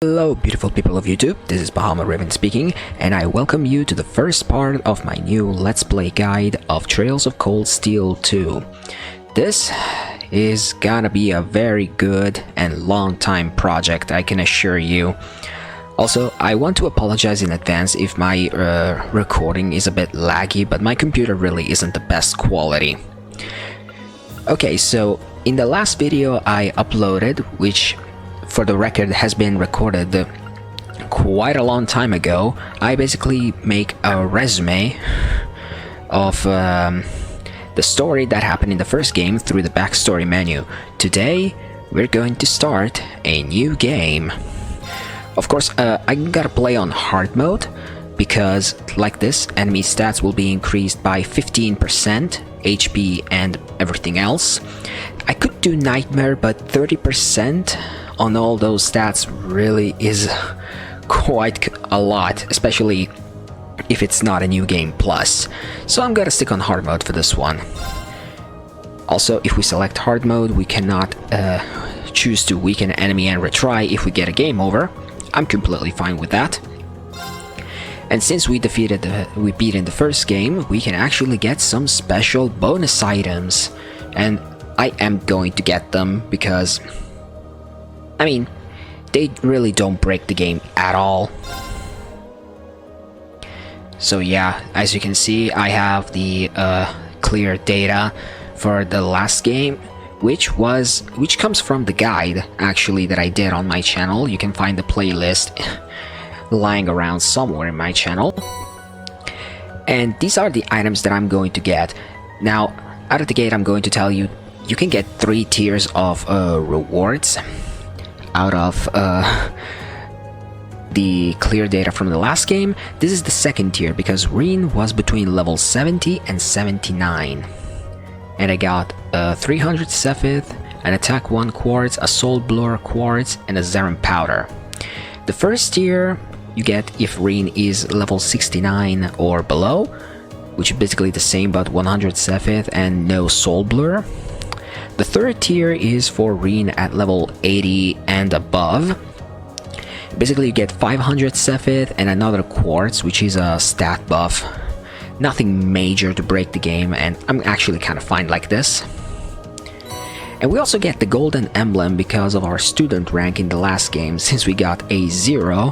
Hello beautiful people of YouTube, this is Bahama Raven speaking, and I welcome you to the first part of my new Let's Play guide of Trails of Cold Steel 2. This is gonna be a very good and long time project, I can assure you. Also, I want to apologize in advance if my recording is a bit laggy, but my computer really isn't the best quality. Okay, so in the last video I uploaded, which for the record has been recorded quite a long time ago, I basically make a resume of the story that happened in the first game through the backstory menu. Today we're going to start a new game. Of course, I gotta play on hard mode because, like this, enemy stats will be increased by 15%, HP and everything else. I could do Nightmare, but 30% on all those stats really is quite a lot, especially if it's not a new game plus. So I'm gonna stick on hard mode for this one. Also, if we select hard mode, we cannot choose to weaken an enemy and retry if we get a game over. I'm completely fine with that. And since we beat in the first game, we can actually get some special bonus items, and I am going to get them because, I mean, they really don't break the game at all. So yeah, as you can see, I have the clear data for the last game, which comes from the guide actually that I did on my channel. You can find the playlist lying around somewhere in my channel. And these are the items that I'm going to get. Now, out of the gate, I'm going to tell you, you can get 3 tiers of rewards out of the clear data from the last game. This is the second tier because Reen was between level 70 and 79. And I got 300 Cephid, an Attack 1 Quartz, a Soul Blur Quartz, and a Zarin Powder. The first tier you get if Reen is level 69 or below, which is basically the same but 100 Cephid and no Soul Blur. The third tier is for Reen at level 80 and above. Basically you get 500 Cephid and another Quartz, which is a stat buff. Nothing major to break the game, and I'm actually kind of fine like this. And we also get the golden emblem because of our student rank in the last game, since we got a 0,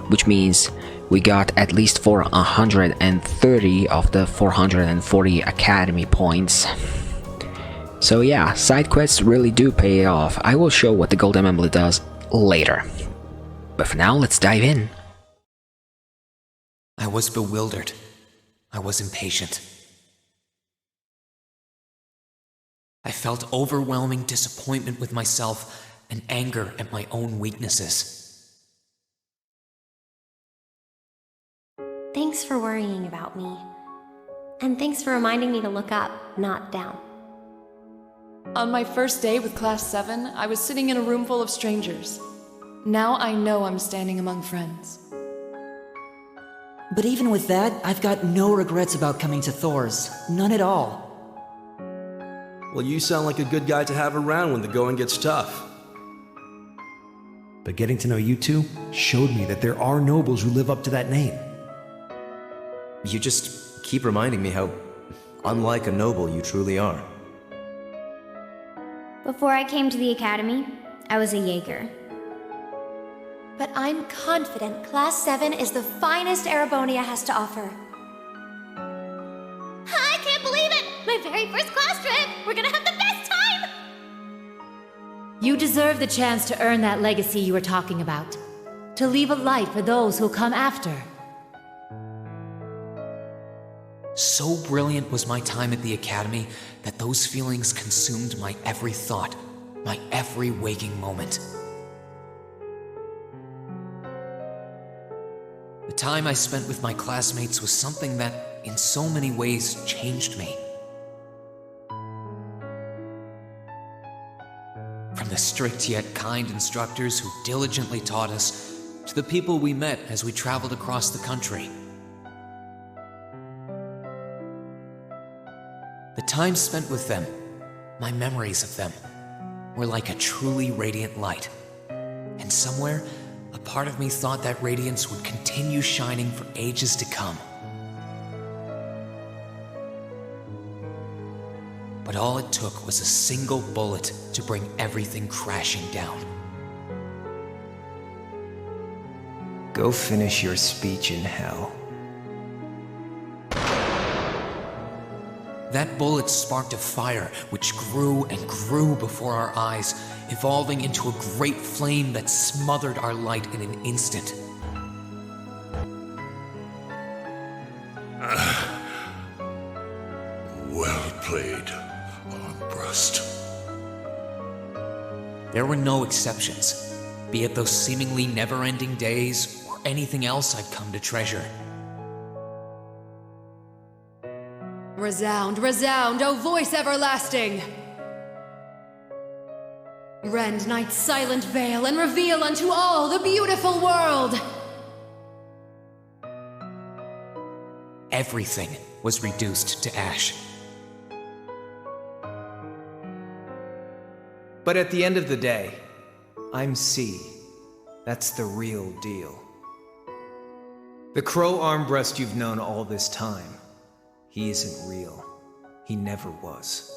which means we got at least 430 of the 440 academy points. So yeah, side quests really do pay off. I will show what the golden emblem does later. But for now, let's dive in. I was bewildered. I was impatient. I felt overwhelming disappointment with myself and anger at my own weaknesses. Thanks for worrying about me. And thanks for reminding me to look up, not down. On my first day with Class 7, I was sitting in a room full of strangers. Now I know I'm standing among friends. But even with that, I've got no regrets about coming to Thor's. None at all. Well, you sound like a good guy to have around when the going gets tough. But getting to know you two showed me that there are nobles who live up to that name. You just keep reminding me how unlike a noble you truly are. Before I came to the academy, I was a Jaeger. But I'm confident Class 7 is the finest Erebonia has to offer. I can't believe it! My very first class trip! We're gonna have the best time! You deserve the chance to earn that legacy you were talking about. To leave a light for those who'll come after. So brilliant was my time at the academy that those feelings consumed my every thought, my every waking moment. The time I spent with my classmates was something that, in so many ways, changed me. From the strict yet kind instructors who diligently taught us, to the people we met as we traveled across the country. The time spent with them, my memories of them, were like a truly radiant light. And somewhere, A part of me thought that radiance would continue shining for ages to come. But all it took was a single bullet to bring everything crashing down. Go finish your speech in hell. That bullet sparked a fire which grew and grew before our eyes, evolving into a great flame that smothered our light in an instant. Well played, Armbrust. There were no exceptions, be it those seemingly never-ending days or anything else I'd come to treasure. Resound, resound, O voice everlasting! Rend night's silent veil and reveal unto all the beautiful world! Everything was reduced to ash. But at the end of the day, I'm C. That's the real deal. The Crow Armbrust you've known all this time, he isn't real. He never was.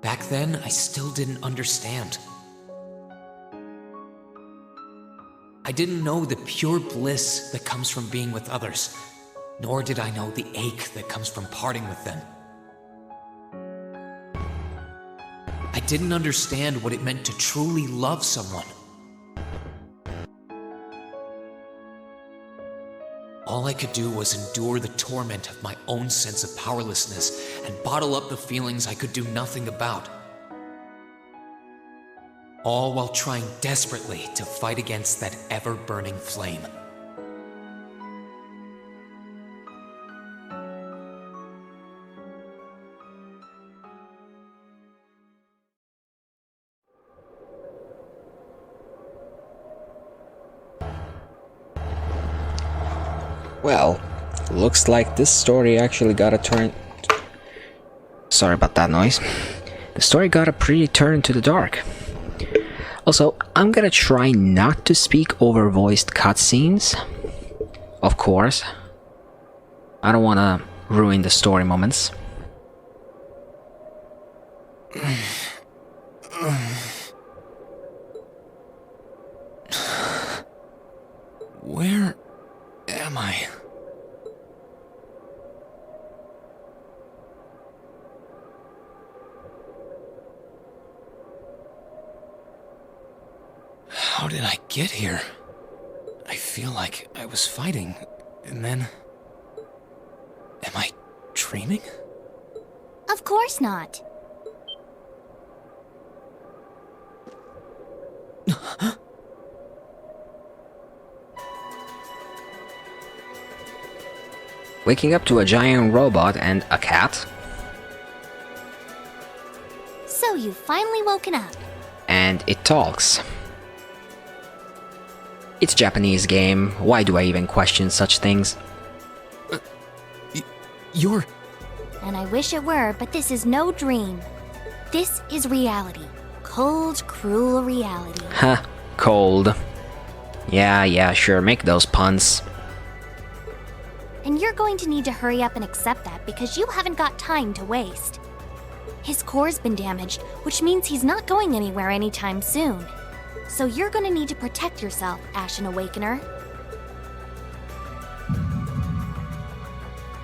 Back then, I still didn't understand. I didn't know the pure bliss that comes from being with others, nor did I know the ache that comes from parting with them. I didn't understand what it meant to truly love someone. All I could do was endure the torment of my own sense of powerlessness and bottle up the feelings I could do nothing about. All while trying desperately to fight against that ever-burning flame. Well, looks like this story actually got a turn. Sorry about that noise. The story got a pretty turn to the dark. Also, I'm gonna try not to speak over voiced cutscenes. Of course. I don't wanna ruin the story moments. Where am I? How did I get here? I feel like I was fighting, and then... Am I dreaming? Of course not. Waking up to a giant robot and a cat. So you've finally woken up. And it talks. It's a Japanese game. Why do I even question such things? You're... And I wish it were, but this is no dream. This is reality. Cold, cruel reality. Huh, cold. Yeah, sure, make those puns. And you're going to need to hurry up and accept that because you haven't got time to waste. His core's been damaged, which means he's not going anywhere anytime soon. So you're gonna need to protect yourself, Ashen Awakener.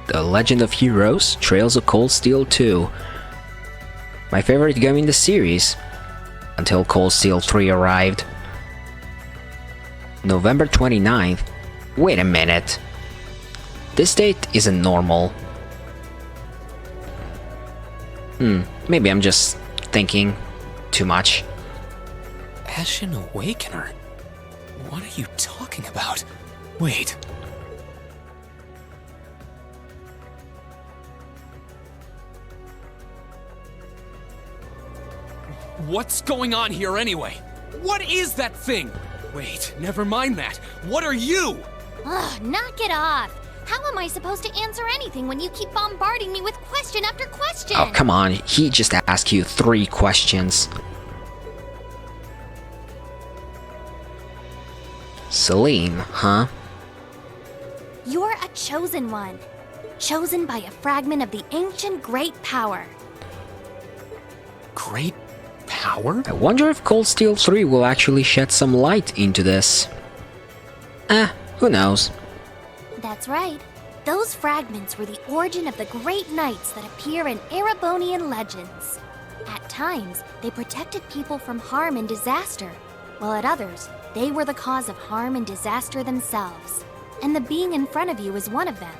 The Legend of Heroes, Trails of Cold Steel 2. My favorite game in the series, until Cold Steel 3 arrived. November 29th. Wait a minute. This date isn't normal. Maybe I'm just thinking too much. Ashen Awakener? What are you talking about? Wait. What's going on here anyway? What is that thing? Wait, never mind that. What are you? Ugh, knock it off. How am I supposed to answer anything when you keep bombarding me with question after question? Oh, come on. He just asked you 3 questions. Celine, huh? You're a chosen one. Chosen by a fragment of the ancient great power. Great power? I wonder if Cold Steel 3 will actually shed some light into this. Who knows? That's right. Those fragments were the origin of the great knights that appear in Erebonian legends. At times, they protected people from harm and disaster, while at others, they were the cause of harm and disaster themselves. And the being in front of you is one of them,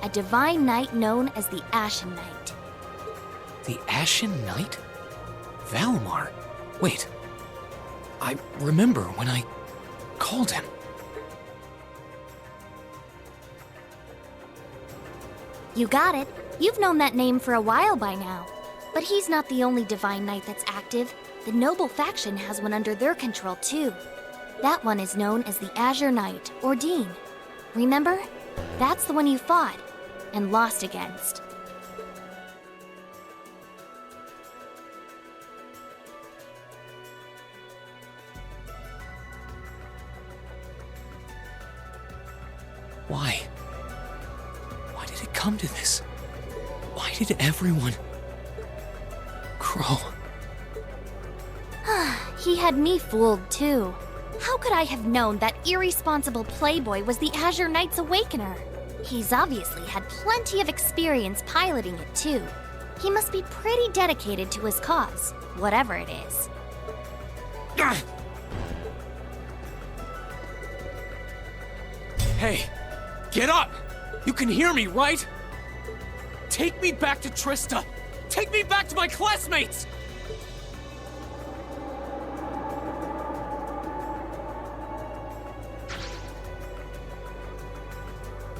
a divine knight known as the Ashen Knight. The Ashen Knight? Valmar? Wait. I remember when I called him. You got it. You've known that name for a while by now. But he's not the only divine knight that's active. The noble faction has one under their control too. That one is known as the Azure Knight, or Dean. Remember? That's the one you fought and lost against. Why? Why did it come to this? Why did everyone... Crow... He had me fooled too. How could I have known that irresponsible playboy was the Azure Knight's Awakener? He's obviously had plenty of experience piloting it too. He must be pretty dedicated to his cause, whatever it is. Hey! Get up! You can hear me, right? Take me back to Trista! Take me back to my classmates!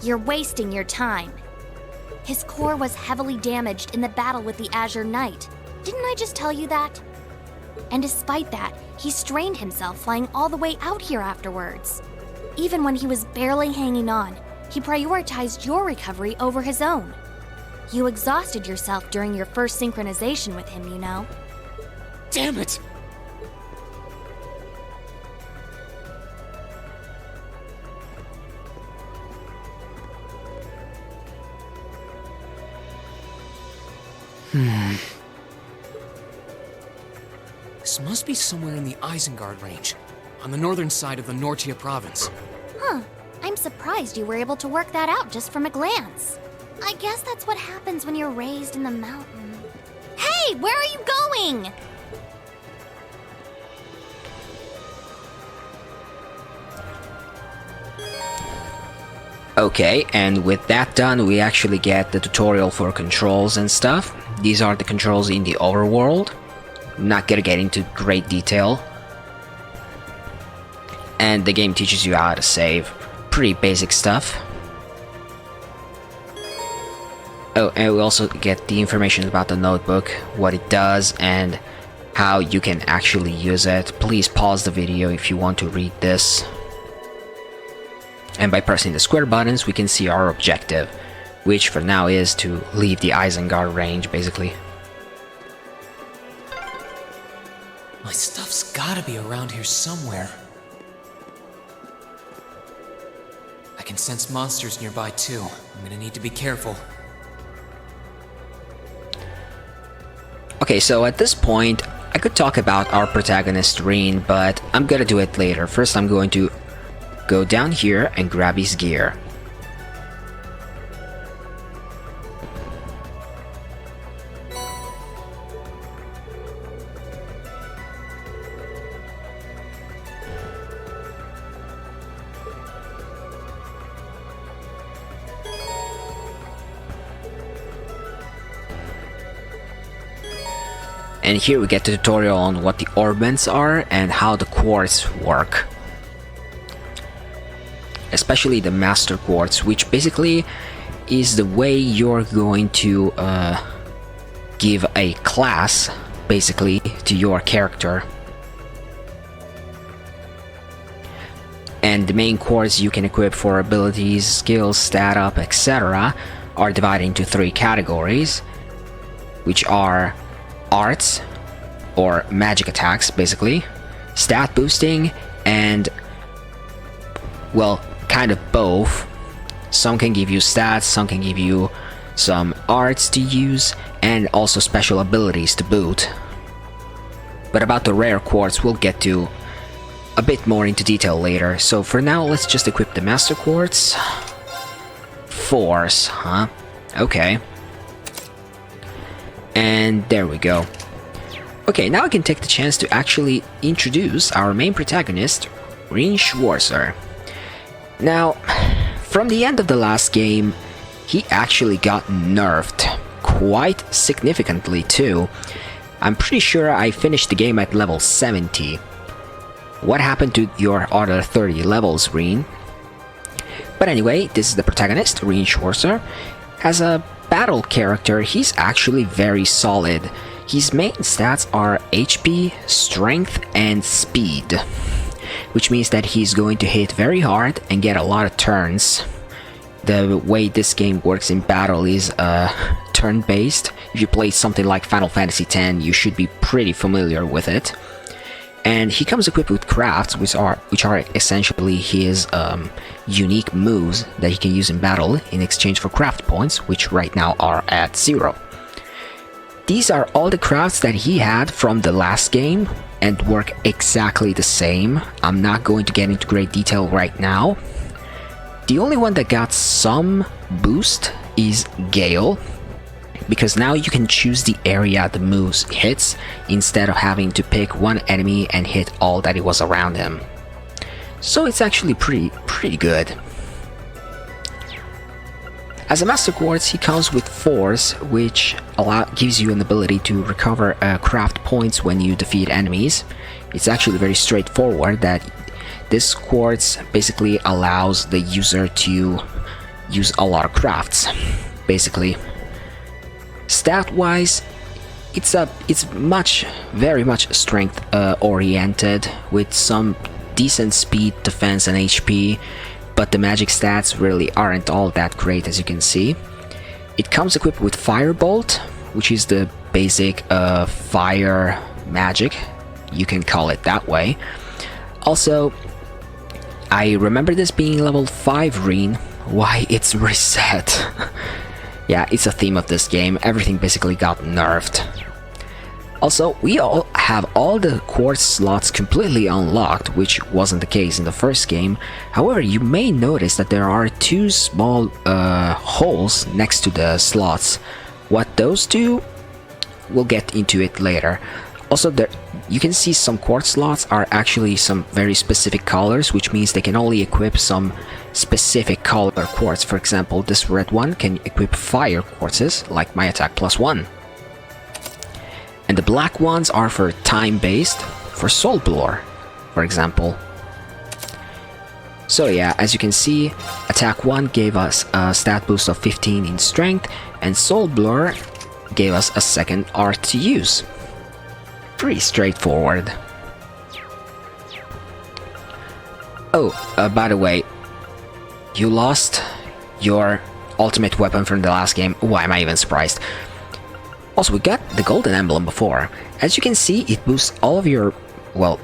You're wasting your time. His core was heavily damaged in the battle with the Azure Knight. Didn't I just tell you that? And despite that, he strained himself flying all the way out here afterwards. Even when he was barely hanging on, he prioritized your recovery over his own. You exhausted yourself during your first synchronization with him, you know. Damn it! This must be somewhere in the Isengard range, on the northern side of the Nortia province. Huh. I'm surprised you were able to work that out just from a glance. I guess that's what happens when you're raised in the mountain. Hey, where are you going? Okay, and with that done, we actually get the tutorial for controls and stuff. These are the controls in the overworld. I'm not gonna get into great detail. And the game teaches you how to save. Pretty basic stuff. Oh, and we also get the information about the notebook, what it does, and how you can actually use it. Please pause the video if you want to read this. And by pressing the square buttons, we can see our objective, which for now is to leave the Isengard range, basically. My stuff's gotta be around here somewhere. I can sense monsters nearby too. I'm gonna need to be careful. Okay, so at this point, I could talk about our protagonist Reen, but I'm gonna do it later. First, I'm going to go down here and grab his gear. And here we get the tutorial on what the orbments are and how the quartz work. Especially the master quartz, which basically is the way you're going to give a class, basically, to your character. And the main quartz you can equip for abilities, skills, stat up, etc. are divided into 3 categories, which are arts, or magic attacks, basically, stat boosting, and well, kind of both. Some can give you stats, some can give you some arts to use, and also special abilities to boot. But about the rare quartz, we'll get to a bit more into detail later. So for now, let's just equip the Master Quartz. Force, huh? Okay. And there we go. Okay, now I can take the chance to actually introduce our main protagonist, Rin Schwarzer. Now, from the end of the last game, he actually got nerfed quite significantly too. I'm pretty sure I finished the game at level 70. What happened to your other 30 levels, Rin? But anyway, this is the protagonist, Rin Schwarzer. As a battle character, he's actually very solid. His main stats are HP, strength, and speed, which means that he's going to hit very hard and get a lot of turns. The way this game works in battle is turn-based. If you play something like Final Fantasy X, you should be pretty familiar with it. And he comes equipped with crafts, which are essentially his unique moves that he can use in battle in exchange for craft points, which right now are at 0. These are all the crafts that he had from the last game and work exactly the same. I'm not going to get into great detail right now. The only one that got some boost is Gale, because now you can choose the area the moves hits instead of having to pick one enemy and hit all that it was around him. So it's actually pretty good. As a Master Quartz, he comes with Force, which gives you an ability to recover craft points when you defeat enemies. It's actually very straightforward that this quartz basically allows the user to use a lot of crafts, basically. Stat-wise, it's very much strength oriented, with some decent speed, defense, and HP, but the magic stats really aren't all that great, as you can see. It comes equipped with Firebolt, which is the basic fire magic, you can call it that way. Also, I remember this being level 5 Rin. Why it's reset? Yeah, it's a theme of this game. Everything basically got nerfed. Also, we all have all the quartz slots completely unlocked, which wasn't the case in the first game. However, you may notice that there are 2 small holes next to the slots. What those do, we'll get into it later. Also, you can see some quartz slots are actually some very specific colors, which means they can only equip some specific color quartz. For example, this red one can equip fire quartzes, like my attack +1. And the black ones are for time-based, for Soul Blur, for example. So yeah, as you can see, attack 1 gave us a stat boost of 15 in strength, and Soul Blur gave us a second art to use. Pretty straightforward. Oh, by the way, you lost your ultimate weapon from the last game. Why am I even surprised? Also, we got the golden emblem before. As you can see, it boosts all of your, well,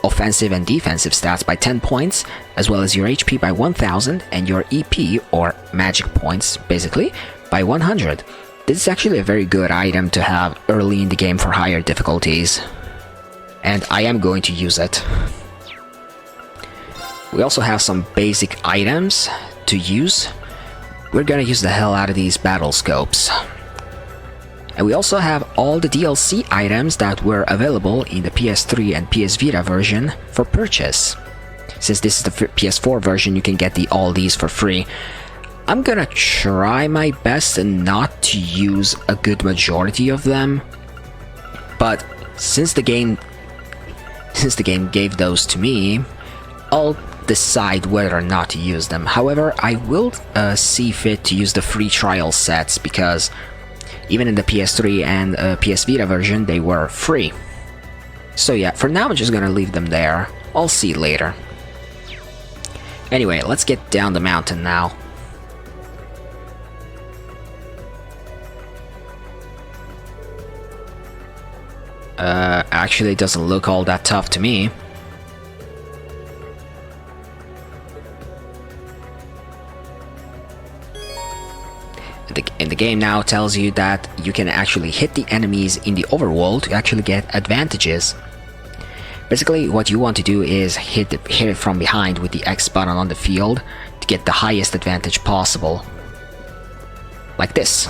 offensive and defensive stats by 10 points, as well as your HP by 1000 and your EP, or magic points, basically, by 100. This is actually a very good item to have early in the game for higher difficulties, and I am going to use it. We also have some basic items to use. We're gonna use the hell out of these battle scopes. And we also have all the DLC items that were available in the PS3 and PS Vita version for purchase. Since this is the PS4 version, you can get all these for free. I'm gonna try my best and not to use a good majority of them, but since the game gave those to me, I'll decide whether or not to use them. However, I will see fit to use the free trial sets, because even in the PS3 and PS Vita version, they were free. So yeah, for now I'm just gonna leave them there. I'll see later. Anyway, let's get down the mountain now. Actually, it doesn't look all that tough to me. the game now tells you that you can actually hit the enemies in the overworld to actually get advantages. Basically, what you want to do is hit it from behind with the X button on the field to get the highest advantage possible. Like this.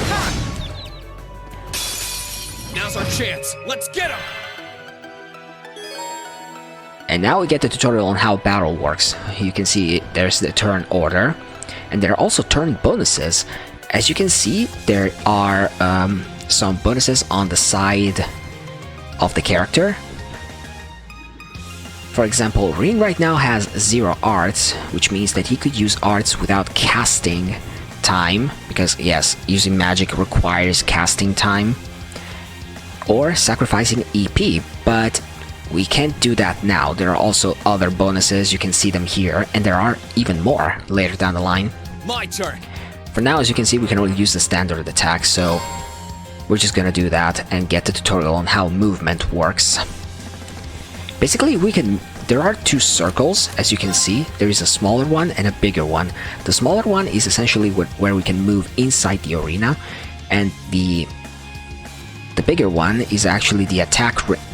Now's our chance. Let's get him! And now we get the tutorial on how battle works. You can see there's the turn order, and there are also turn bonuses. As you can see, there are some bonuses on the side of the character. For example, Rin right now has 0 arts, which means that he could use arts without casting time, because yes, using magic requires casting time, or sacrificing EP, but we can't do that now. There are also other bonuses, you can see them here, and there are even more later down the line. My turn! For now, as you can see, we can only use the standard attack, so we're just gonna do that and get the tutorial on how movement works. Basically, there are 2 circles, as you can see. There is a smaller one and a bigger one. The smaller one is essentially where we can move inside the arena, and the bigger one is actually the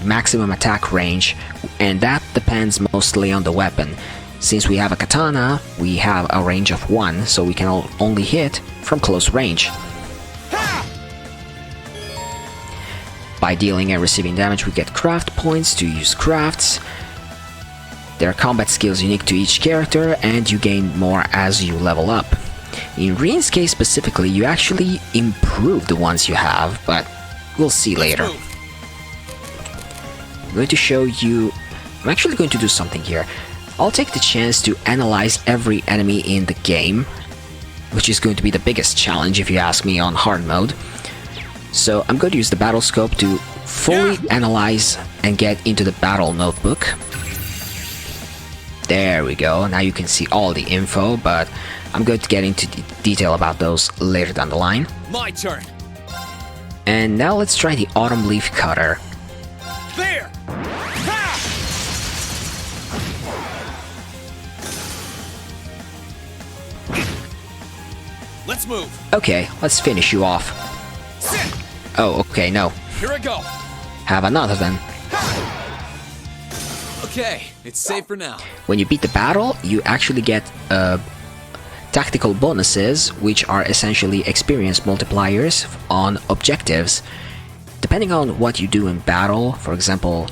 maximum attack range, and that depends mostly on the weapon. Since we have a katana, we have a range of 1, so we can only hit from close range. By dealing and receiving damage, we get craft points to use crafts. There are combat skills unique to each character, and you gain more as you level up. In Rin's case specifically, you actually improve the ones you have, but we'll see later. I'm going to show you... I'm actually going to do something here. I'll take the chance to analyze every enemy in the game, which is going to be the biggest challenge if you ask me on hard mode. So I'm going to use the battle scope to fully analyze and get into the battle notebook. There we go, now you can see all the info, but I'm going to get into detail about those later down the line. My turn! And now let's try the Autumn Leaf Cutter. There! Ha! Let's move! Okay, let's finish you off. Sit! Oh, okay, no. Here I go! Have another then. Okay, it's safe for now. When you beat the battle, you actually get tactical bonuses, which are essentially experience multipliers on objectives. Depending on what you do in battle, for example,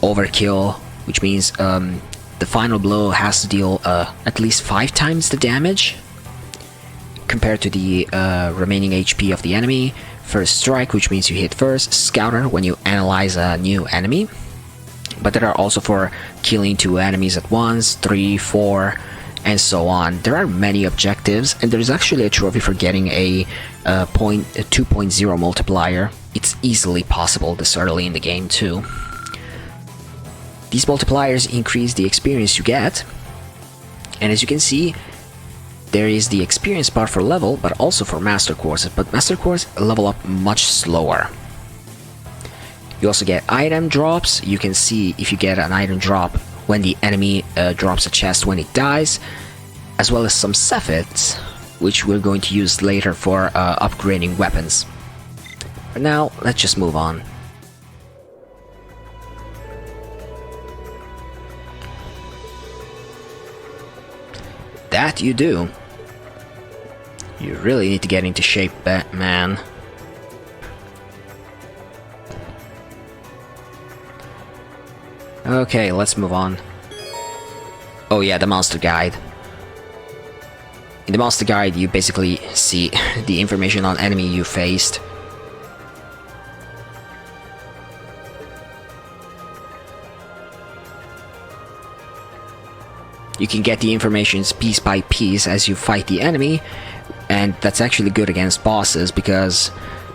overkill, which means the final blow has to deal at least 5 times the damage compared to the remaining HP of the enemy. First strike, which means you hit first. Scouter, when you analyze a new enemy. But there are also for killing 2 enemies at once, 3, 4, and so on. There are many objectives, and there's actually a trophy for getting a 2.0 multiplier. It's easily possible this early in the game too. These multipliers increase the experience you get, and as you can see, there is the experience bar for level, but also for master courses, but master course level up much slower. You also get item drops. You can see if you get an item drop when the enemy drops a chest when it dies, as well as some Cephits, which we're going to use later for upgrading weapons. For now, let's just move on. That you do. You really need to get into shape, Batman. Okay, let's move on. Oh yeah, the monster guide. In the monster guide, you basically see the information on enemy you faced. You can get the information piece by piece as you fight the enemy, and that's actually good against bosses because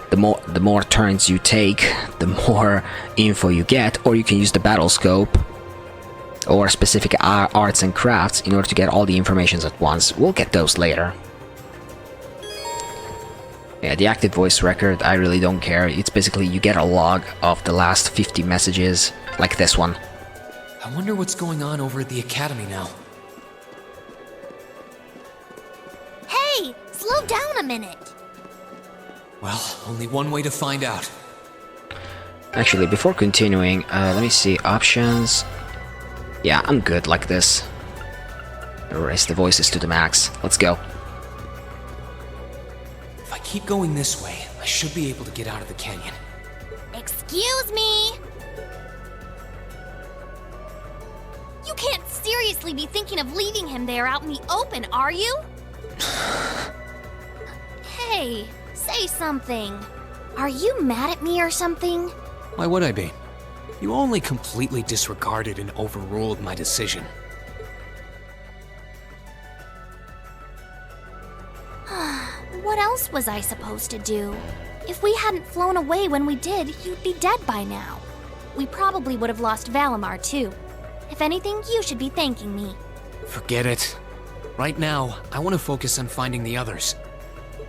the more turns you take, the more info you get, or you can use the battle scope or specific arts and crafts in order to get all the informations at once. We'll get those later. Yeah, the active voice record, I really don't care. It's basically you get a log of the last 50 messages, like this one. I wonder what's going on over at the academy now. Hey, slow down a minute. Well, only one way to find out. Actually, before continuing, let me see, options. Yeah, I'm good like this. Raise the voices to the max. Let's go. If I keep going this way, I should be able to get out of the canyon. Excuse me! You can't seriously be thinking of leaving him there out in the open, are you? Hey, say something. Are you mad at me or something? Why would I be? You only completely disregarded and overruled my decision. What else was I supposed to do? If we hadn't flown away when we did, you'd be dead by now. We probably would have lost Valimar too. If anything, you should be thanking me. Forget it. Right now, I want to focus on finding the others.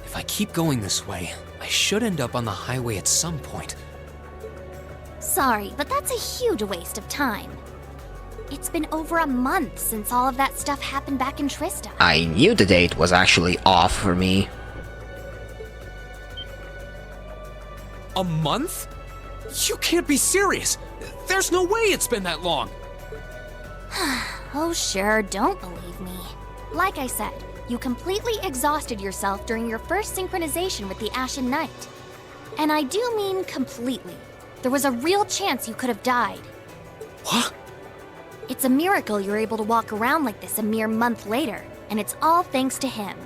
If I keep going this way, I should end up on the highway at some point. Sorry, but that's a huge waste of time. It's been over a month since all of that stuff happened back in Trista. I knew the date was actually off for me. A month? You can't be serious. There's no way it's been that long. Oh sure, don't believe me. Like I said, you completely exhausted yourself during your first synchronization with the Ashen Knight. And I do mean completely. There was a real chance you could have died. What? It's a miracle you're able to walk around like this a mere month later, and it's all thanks to him.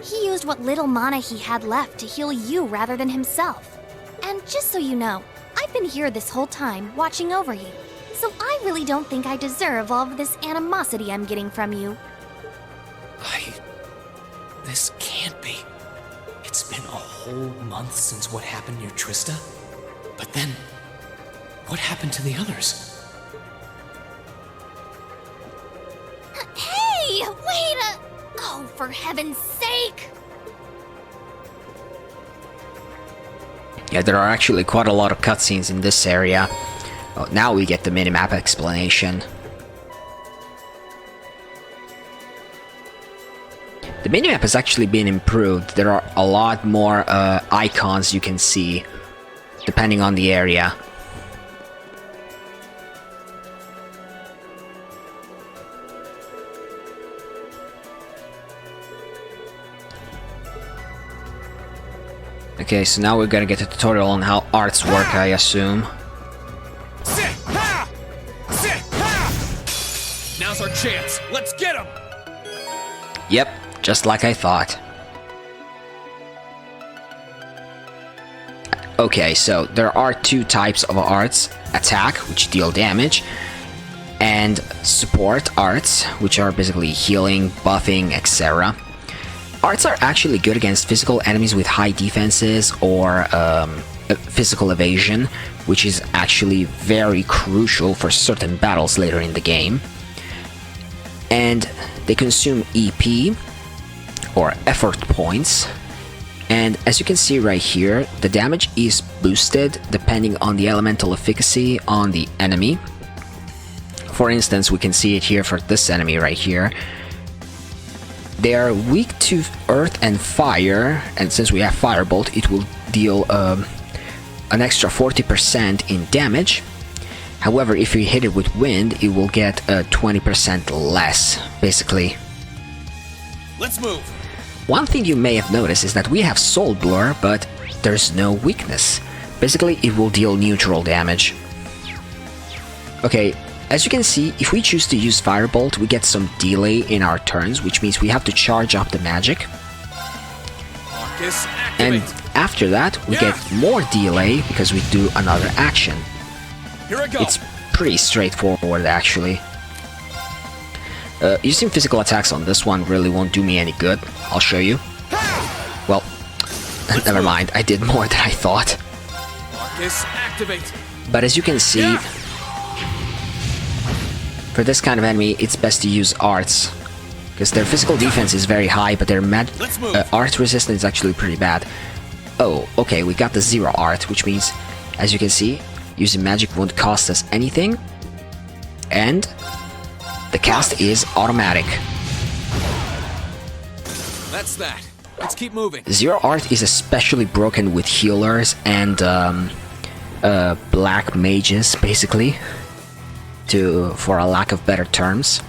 He used what little mana he had left to heal you rather than himself. And just so you know, I've been here this whole time, watching over you. So I really don't think I deserve all of this animosity I'm getting from you. This can't be. It's been a whole month since what happened near Trista? But then, what happened to the others? Hey, wait a... Oh, for heaven's sake! Yeah, there are actually quite a lot of cutscenes in this area. Oh, now we get the minimap explanation. The minimap has actually been improved. There are a lot more icons you can see, depending on the area. Okay, so now we're gonna get a tutorial on how arts work, I assume. Now's our chance. Let's get him. Yep, just like I thought. Okay, so there are two types of arts. Attack, which deal damage, and support arts, which are basically healing, buffing, etc. Arts are actually good against physical enemies with high defenses or physical evasion, which is actually very crucial for certain battles later in the game. And they consume EP, or effort points. And as you can see right here, the damage is boosted depending on the elemental efficacy on the enemy. For instance, we can see it here for this enemy right here. They are weak to earth and fire, and since we have Firebolt, it will deal an extra 40% in damage. However, if you hit it with wind, it will get 20% less, basically. Let's move. One thing you may have noticed is that we have Soul Blur, but there's no weakness. Basically, it will deal neutral damage. Okay, as you can see, if we choose to use Firebolt, we get some delay in our turns, which means we have to charge up the magic. And after that, we get more delay because we do another action. Here I go. It's pretty straightforward, actually. Using physical attacks on this one really won't do me any good. I'll show you. Well, never mind. I did more than I thought. Marcus, activate. But as you can see, for this kind of enemy, it's best to use arts, because their physical defense is very high, but their art resistance is actually pretty bad. Oh, okay, we got the zero art, which means, as you can see, using magic won't cost us anything, and the cast is automatic. That's that. Let's keep moving. Zero Art is especially broken with healers and black mages, basically, for a lack of better terms.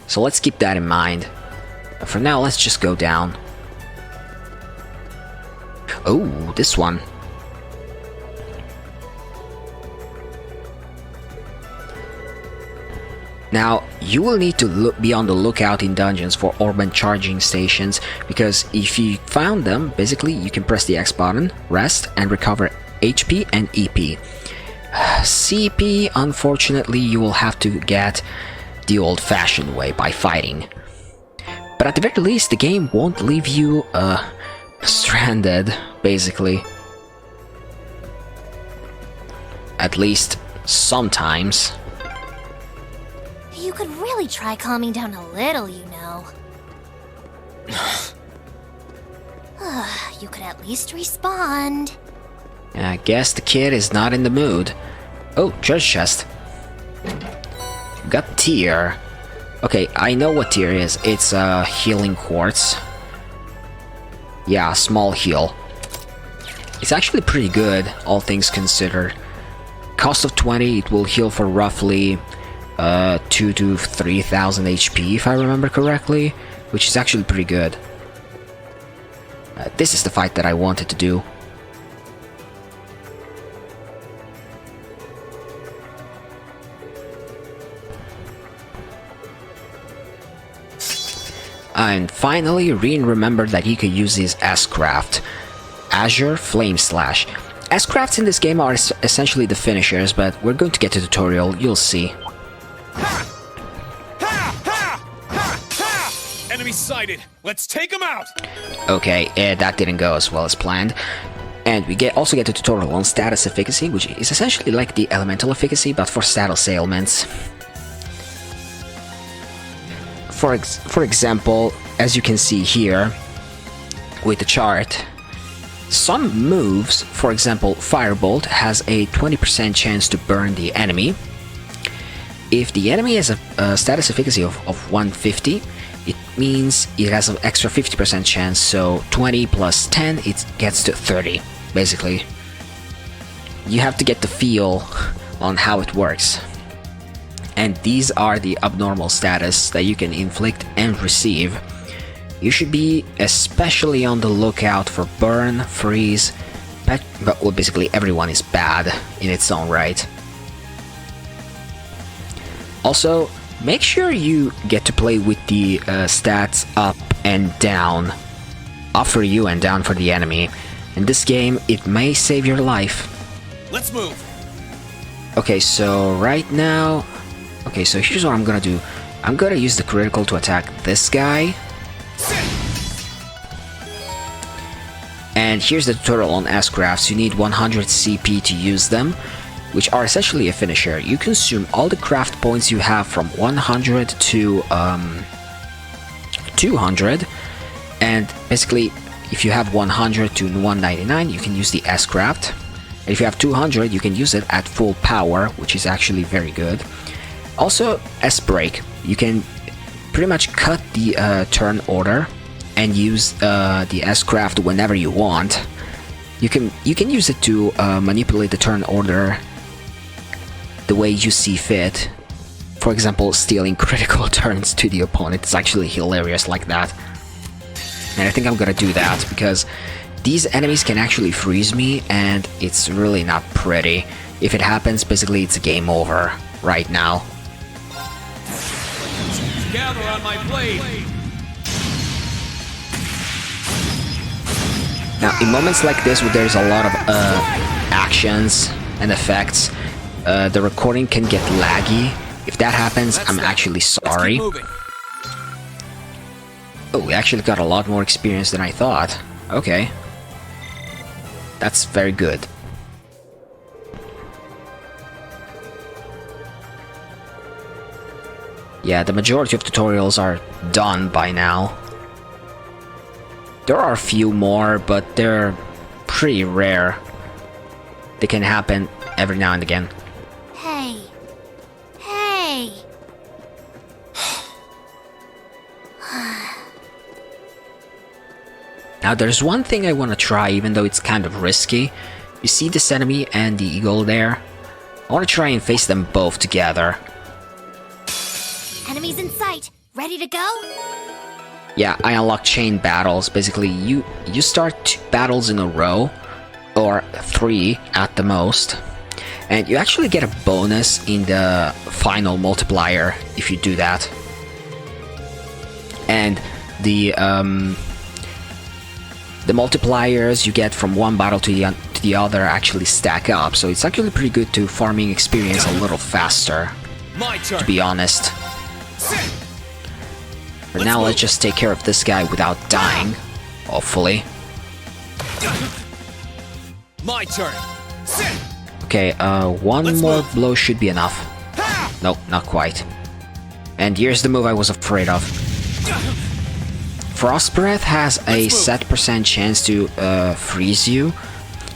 So let's keep that in mind. But for now, let's just go down. Oh, this one. Now, you will need to be on the lookout in dungeons for orb charging stations, because if you found them, basically you can press the X button, rest, and recover HP and EP. CP, unfortunately, you will have to get the old-fashioned way by fighting. But at the very least, the game won't leave you stranded, basically. At least sometimes. You could really try calming down a little, you know. You could at least respond. I guess the kid is not in the mood. Oh, treasure chest. Got tier. Okay, I know what tier is. It's a healing quartz. Yeah, small heal. It's actually pretty good, all things considered. Cost of 20, it will heal for roughly 2 to 3,000 HP, if I remember correctly, which is actually pretty good. This is the fight that I wanted to do. And finally, Reen remembered that he could use his S-Craft. Azure Flame Slash. S-Crafts in this game are essentially the finishers, but we're going to get to the tutorial, you'll see. Enemy sighted. Let's take him out. Okay, that didn't go as well as planned. And we also get a tutorial on status efficacy, which is essentially like the elemental efficacy, but for status ailments. For example, as you can see here with the chart, some moves, for example, Firebolt has a 20% chance to burn the enemy. If the enemy has a status efficacy of 150, it means it has an extra 50% chance, so 20 plus 10, it gets to 30, basically. You have to get the feel on how it works. And these are the abnormal status that you can inflict and receive. You should be especially on the lookout for burn, freeze, well, basically everyone is bad in its own right. Also, make sure you get to play with the stats up and down. Up for you and down for the enemy. In this game, it may save your life. Let's move. Okay, so right now... Okay, so here's what I'm gonna do. I'm gonna use the critical to attack this guy. And here's the tutorial on S-Crafts. You need 100 CP to use them, which are essentially a finisher. You consume all the craft points you have from 100 to 200, and basically if you have 100 to 199, you can use the S-Craft. And if you have 200, you can use it at full power, which is actually very good. Also, S-Break. You can pretty much cut the turn order and use the S-Craft whenever you want. You can use it to manipulate the turn order the way you see fit. For example, stealing critical turns to the opponent is actually hilarious like that. And I think I'm gonna do that because these enemies can actually freeze me and it's really not pretty. If it happens, basically it's game over right now. Gather on my blade. Now, in moments like this where there's a lot of actions and effects, the recording can get laggy. If that happens, I'm actually sorry. Oh, we actually got a lot more experience than I thought. Okay. That's very good. Yeah, the majority of tutorials are done by now. There are a few more, but they're pretty rare. They can happen every now and again. Hey. Hey. Now there's one thing I want to try, even though it's kind of risky. You see this enemy and the eagle there? I want to try and face them both together. Enemies in sight. Ready to go? Yeah, I unlock chain battles. Basically, you start 2 battles in a row, or 3 at the most, and you actually get a bonus in the final multiplier if you do that. And the multipliers you get from one battle to the other actually stack up, so it's actually pretty good to farming experience a little faster, to be honest. For now, let's just take care of this guy without dying, hopefully. My turn. Okay, one more blow should be enough. Nope, not quite. And here's the move I was afraid of. Frost Breath has a set % chance to freeze you.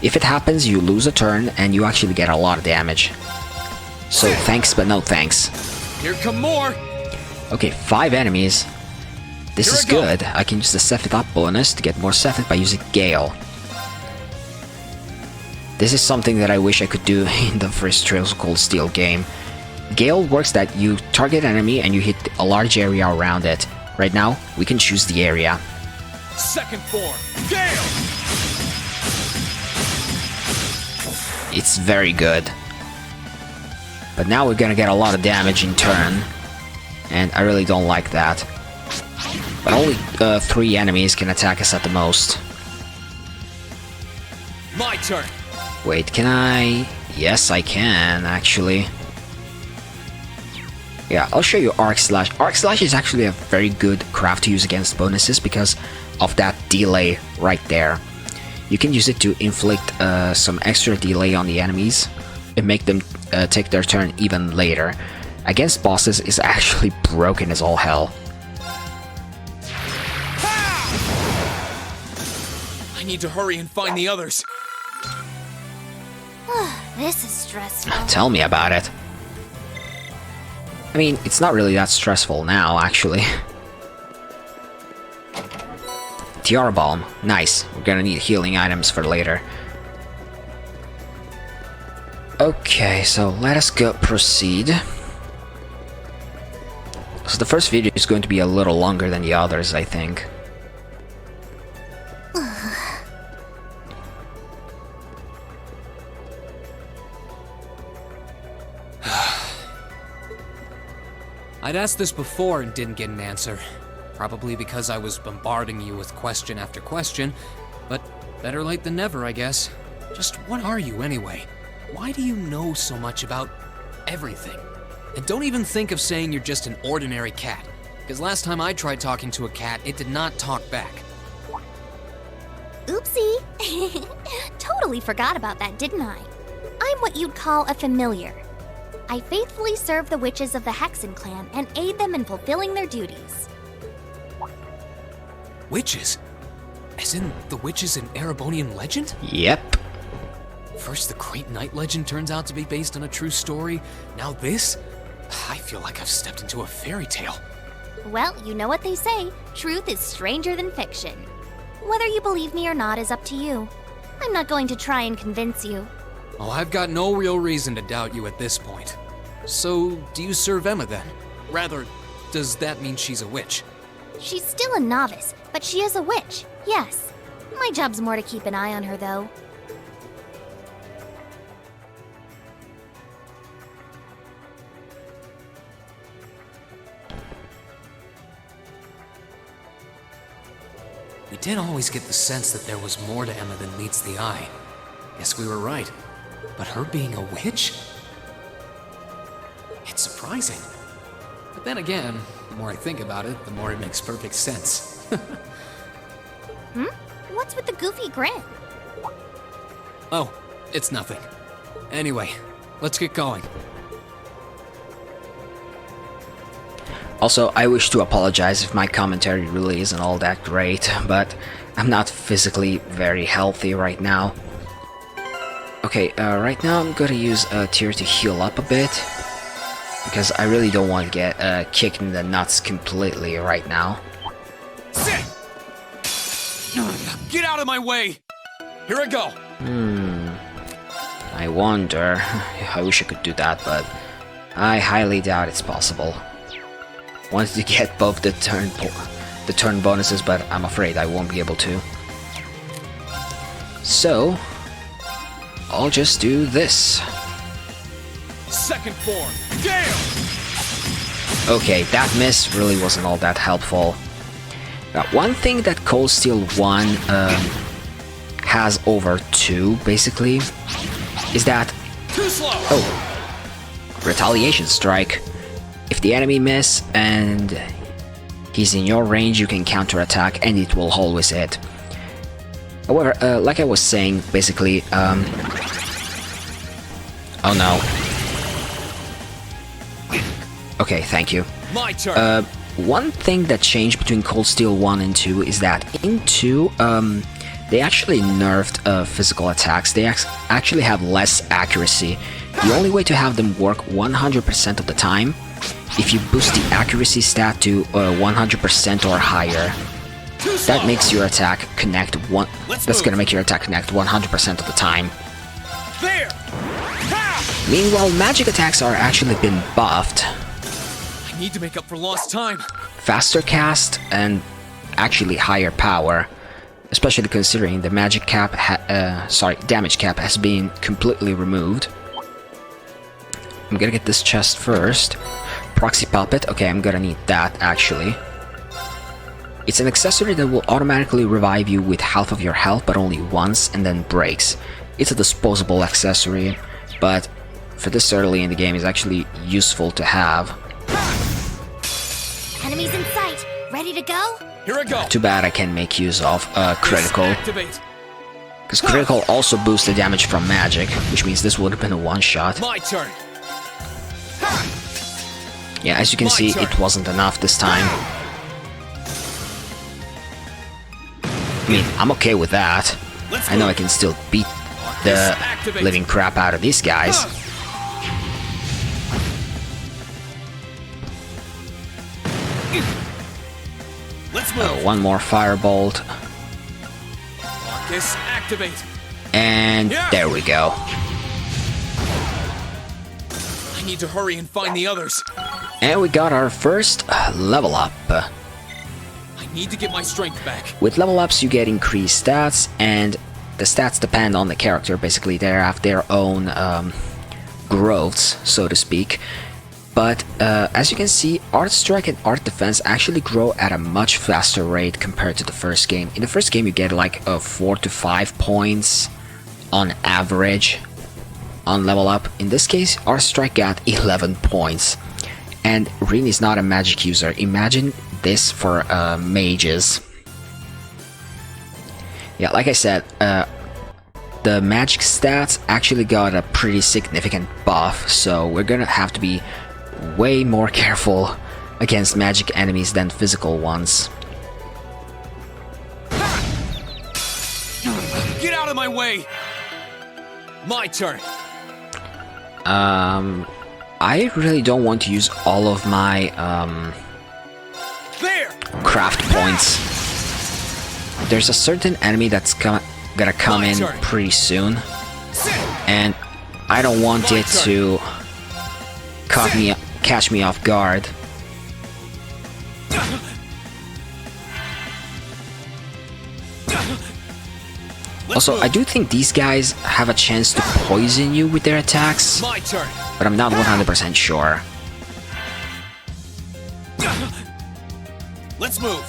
If it happens, you lose a turn and you actually get a lot of damage. So thanks, but no thanks. Here come more. Okay, 5 enemies. This is good. I can use the Set It Up bonus to get more Set It by using Gale. This is something that I wish I could do in the first Trails of Cold Steel game. Gale works that you target an enemy and you hit a large area around it. Right now, we can choose the area. Second form, Gale! It's very good. But now we're gonna get a lot of damage in turn. And I really don't like that. But only 3 enemies can attack us at the most. My turn! Wait, can I? Yes, I can, actually. Yeah, I'll show you Arc Slash. Arc Slash is actually a very good craft to use against bonuses because of that delay right there. You can use it to inflict some extra delay on the enemies and make them take their turn even later. Against bosses, is actually broken as all hell. I need to hurry and find the others. This is stressful. Tell me about it. I mean, it's not really that stressful now, actually. Tiara Balm. Nice. We're gonna need healing items for later. Okay, so let us go proceed. So the first video is going to be a little longer than the others, I think. I'd asked this before and didn't get an answer. Probably because I was bombarding you with question after question, but better late than never, I guess. Just what are you anyway? Why do you know so much about everything? And don't even think of saying you're just an ordinary cat, because last time I tried talking to a cat, it did not talk back. Oopsie. Totally forgot about that, didn't I? I'm what you'd call a familiar. I faithfully serve the witches of the Hexen clan and aid them in fulfilling their duties. Witches? As in the witches in Erebonian legend? Yep. First the Great Night legend turns out to be based on a true story, now this? I feel like I've stepped into a fairy tale. Well, you know what they say, truth is stranger than fiction. Whether you believe me or not is up to you. I'm not going to try and convince you. Oh, I've got no real reason to doubt you at this point. So, do you serve Emma then? Rather, does that mean she's a witch? She's still a novice, but she is a witch, yes. My job's more to keep an eye on her, though. We did always get the sense that there was more to Emma than meets the eye. Guess we were right. But her being a witch? It's surprising. But then again, the more I think about it, the more it makes perfect sense. What's with the goofy grin? Oh, it's nothing. Anyway, let's get going. Also, I wish to apologize if my commentary really isn't all that great, but I'm not physically very healthy right now. Okay, right now I'm gonna use a tier to heal up a bit, because I really don't want to get kicked in the nuts completely right now. of my way! Here I go! I wonder. I wish I could do that, but I highly doubt it's possible. Wanted to get both the turn bonuses, but I'm afraid I won't be able to. So I'll just do this. Second form, Gale! Okay, that miss really wasn't all that helpful. Now, one thing that Cold Steel 1 has over 2, basically, is that... Too slow! Oh! Retaliation Strike. If the enemy miss and he's in your range, you can counterattack and it will always hit. However, like I was saying, basically... Oh no. Okay, thank you. My turn! One thing that changed between Cold Steel 1 and 2 is that in 2, they actually nerfed physical attacks. They actually have less accuracy. The only way to have them work 100% of the time, if you boost the accuracy stat to 100% or higher. That makes your attack connect That's gonna make your attack connect 100% of the time. There! Meanwhile, magic attacks are actually been buffed. I need to make up for lost time. Faster cast and actually higher power, especially considering the magic cap damage cap has been completely removed. I'm gonna get this chest first. Proxy puppet, okay, I'm gonna need that actually. It's an accessory that will automatically revive you with half of your health, but only once, and then breaks. It's a disposable accessory, but for this early in the game, it's actually useful to have. Enemies in sight. Ready to go? Here I go. Too bad I can't make use of critical. Because critical also boosts the damage from magic, which means this would have been a one-shot. My turn. Yeah, as you can see, it wasn't enough this time. I mean, I'm okay with that. I know I can still beat the living crap out of these guys. One more firebolt. Activate. And there we go. I need to hurry and find the others. And we got our first level up. I need to get my strength back. With level ups you get increased stats, and the stats depend on the character. Basically they have their own growths, so to speak. But as you can see, Art Strike and Art Defense actually grow at a much faster rate compared to the first game. In the first game you get like 4 to 5 points on average on level up. In this case, Art Strike got 11 points. And Rin is not a magic user. Imagine this for mages. Yeah, like I said, the magic stats actually got a pretty significant buff, so we're gonna have to be way more careful against magic enemies than physical ones. Get out of my way! My turn. I really don't want to use all of my craft points. There's a certain enemy that's gonna come in pretty soon, and I don't want it to catch me off guard. Also, I do think these guys have a chance to poison you with their attacks, but I'm not 100% sure. Let's move.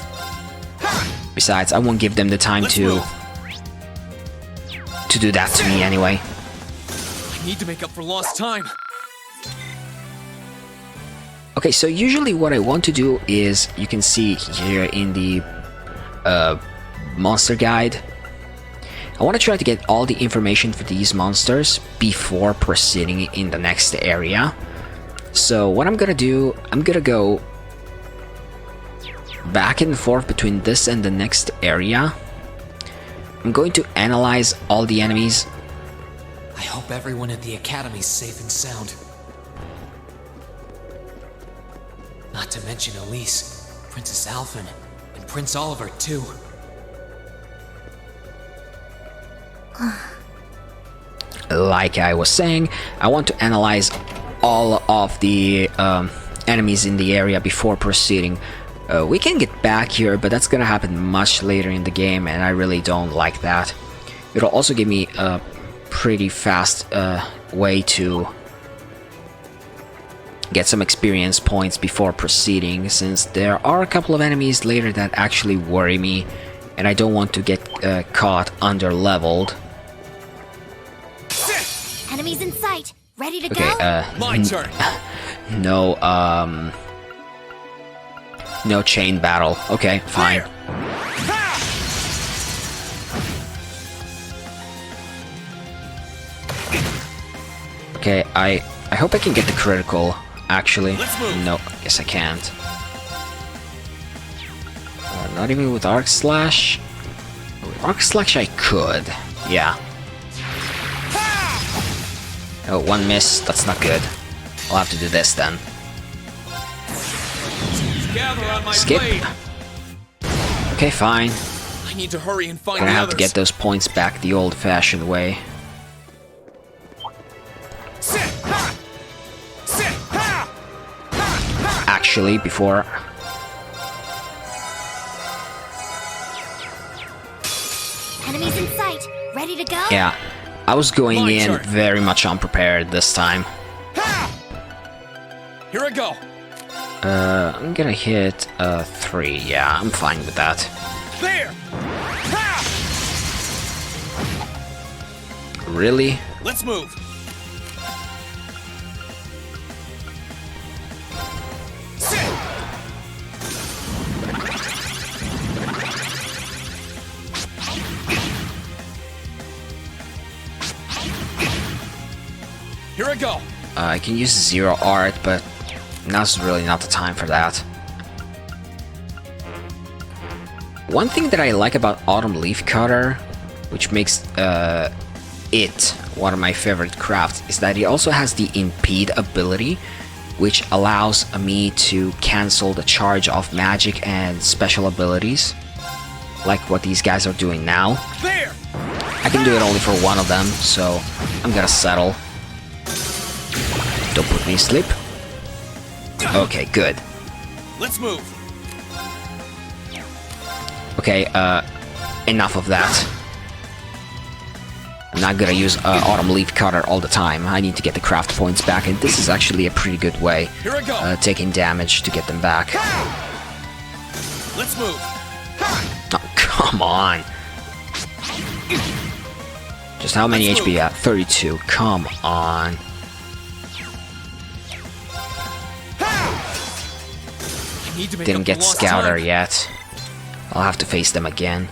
Besides, I won't give them the time to do that to me anyway. I need to make up for lost time. Okay, so usually what I want to do is, you can see here in the monster guide, I want to try to get all the information for these monsters before proceeding in the next area. So what I'm gonna do, I'm gonna go back and forth between this and the next area. I'm going to analyze all the enemies. I hope everyone at the Academy's safe and sound. Not to mention Elise, Princess Alphen, and Prince Oliver too. Like I was saying, I want to analyze all of the enemies in the area before proceeding. We can get back here, but that's gonna happen much later in the game, and I really don't like that. It'll also give me a pretty fast way to get some experience points before proceeding, since there are a couple of enemies later that actually worry me, and I don't want to get caught under-leveled. Enemies in sight. Ready to Okay, go? My turn. No, no chain battle. Okay, fine. Okay, I hope I can get the critical, actually. No, I guess I can't. Not even with Arc Slash. With Arc Slash I could. Yeah. Oh, one miss. That's not good. I'll have to do this then. Skip. Okay, fine. I need to hurry and find Gonna the have to others. get those points back the old-fashioned way. Actually, before... Enemies in sight. Ready to go? Yeah, I was going in very much unprepared this time. Here I go. I'm gonna hit 3. Yeah, I'm fine with that. There. Really? Let's move. Here I go. I can use Zero Art, but now's really not the time for that. One thing that I like about Autumn Leaf Cutter, which makes it one of my favorite crafts, is that it also has the Impede ability, which allows me to cancel the charge of magic and special abilities, like what these guys are doing now. There. I can do it only for one of them, so I'm gonna settle. Don't put me to sleep. Okay, good. Let's move. Okay, enough of that. I'm not gonna use Autumn Leaf Cutter all the time. I need to get the craft points back, and this is actually a pretty good way. Here I go. Taking damage to get them back. Let's move. Oh, come on. Just how many HP at? 32. Come on. Need to make Didn't up get the lost Scouter time. yet. I'll have to face them again.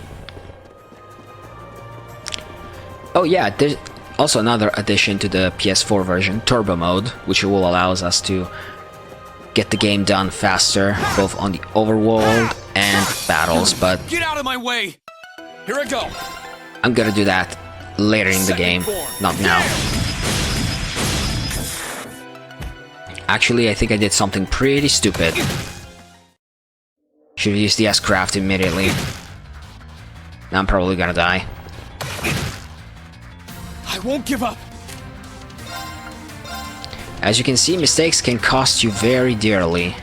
Oh yeah, there's also another addition to the PS4 version, Turbo Mode, which will allow us to get the game done faster, both on the overworld and battles, but Get out of my way. Here I go. I'm gonna do that later in the game, not now. Actually, I think I did something pretty stupid. Should've used the S-Craft immediately. Now I'm probably gonna die. I won't give up. As you can see, mistakes can cost you very dearly.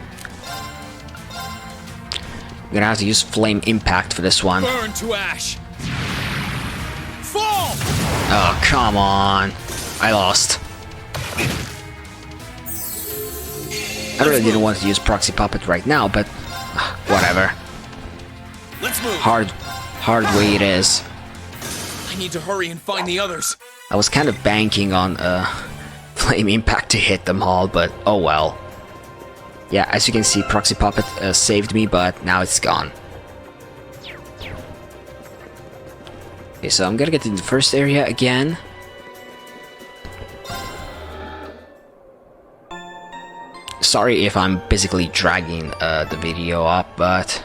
I'm gonna have to use Flame Impact for this one. Burn to ash. Fall. Oh, come on. I lost. I really didn't want to use Proxy Puppet right now, but whatever. Let's move. Hard way it is. I need to hurry and find the others. I was kind of banking on Flame Impact to hit them all, but oh well. Yeah, as you can see, Proxy Puppet saved me, but now it's gone. Okay, so I'm gonna get to the first area again. Sorry if I'm basically dragging the video up, but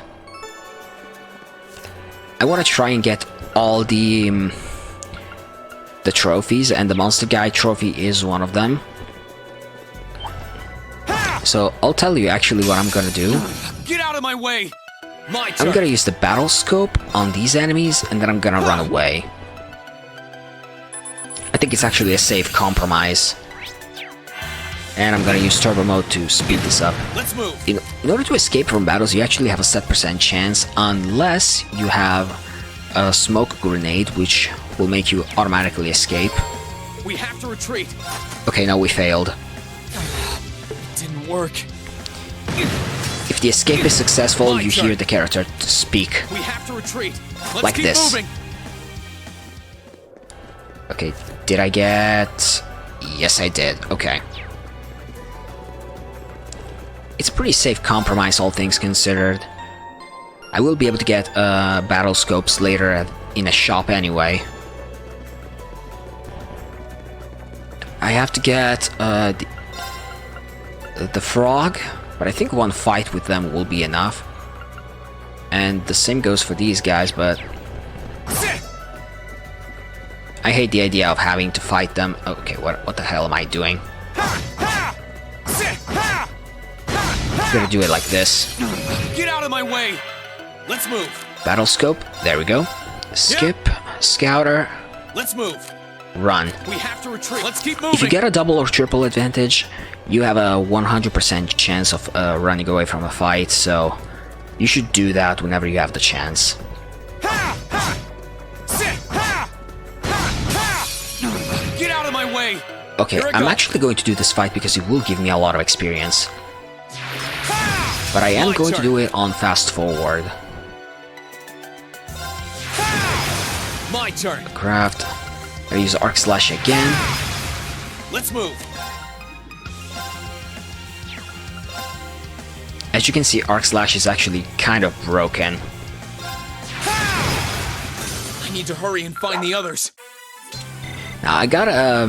I want to try and get all the trophies, and the Monster Guy trophy is one of them. So I'll tell you actually what I'm gonna do. Get out of my way. My turn. I'm gonna use the Battle Scope on these enemies, and then I'm gonna run away. I think it's actually a safe compromise. And I'm gonna use turbo mode to speed this up. Let's move. In order to escape from battles, you actually have a set % chance, unless you have a smoke grenade, which will make you automatically escape. We have to retreat. Okay, now we failed. It didn't work. If the escape is successful, you hear the character speak. We have to retreat. Let's like keep this. Moving. Okay, did I get... Yes, I did. Okay. It's a pretty safe compromise, all things considered. I will be able to get battle scopes later in a shop anyway. I have to get the frog, but I think one fight with them will be enough. And the same goes for these guys, but I hate the idea of having to fight them. Okay, what the hell am I doing? I'm gonna do it like this. Get out of my way. Let's move. Battle scope. There we go. Skip. Scouter. Let's move. Run. We have to retreat. Let's keep moving. If you get a double or triple advantage, you have a 100% chance of running away from a fight, so you should do that whenever you have the chance. Get out of my way. Okay, I'm actually going to do this fight because it will give me a lot of experience. But I am going to do it on fast forward. My turn. Craft. I use Arc Slash again. Let's move. As you can see, Arc Slash is actually kind of broken. I need to hurry and find the others. Now I got a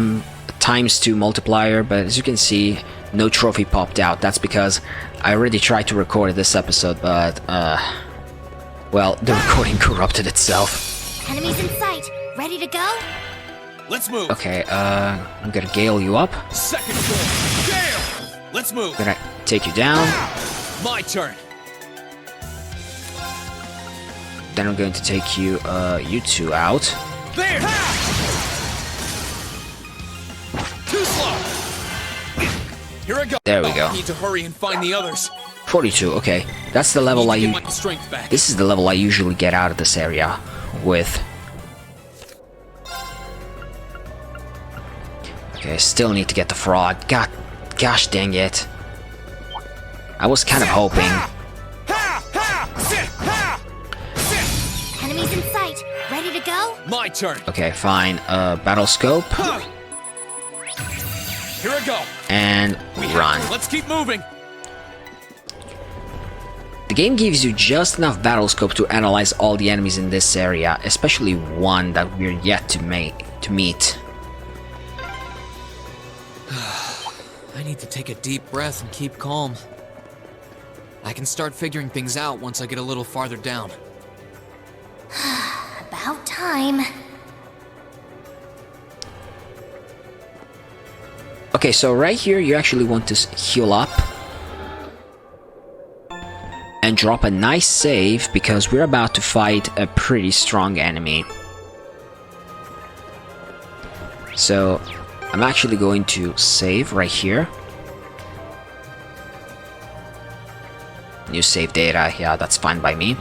×2 multiplier, but as you can see, no trophy popped out. That's because I already tried to record this episode, but well, the recording corrupted itself. Enemies in sight. Ready to go? Let's move. Okay, I'm gonna gale you up. Second floor. Gale. Let's move. I'm gonna take you down. My turn. Then I'm going to take you, you two out. There. Too slow. Here I go. There we go. I need to hurry and find the others. 42. Okay, that's the level I my strength back. This is the level I usually get out of this area with. Okay, I still need to get the frog. Gosh dang it. I was kind of hoping. Enemies in sight. Ready to go? My turn. Okay, fine. Battle scope. Here I go. And run. Let's keep moving. The game gives you just enough battle scope to analyze all the enemies in this area, especially one that we're yet to meet. I need to take a deep breath and keep calm. I can start figuring things out once I get a little farther down. About time. Okay, so right here you actually want to heal up and drop a nice save because we're about to fight a pretty strong enemy. So I'm actually going to save right here. New save data, yeah, that's fine by me.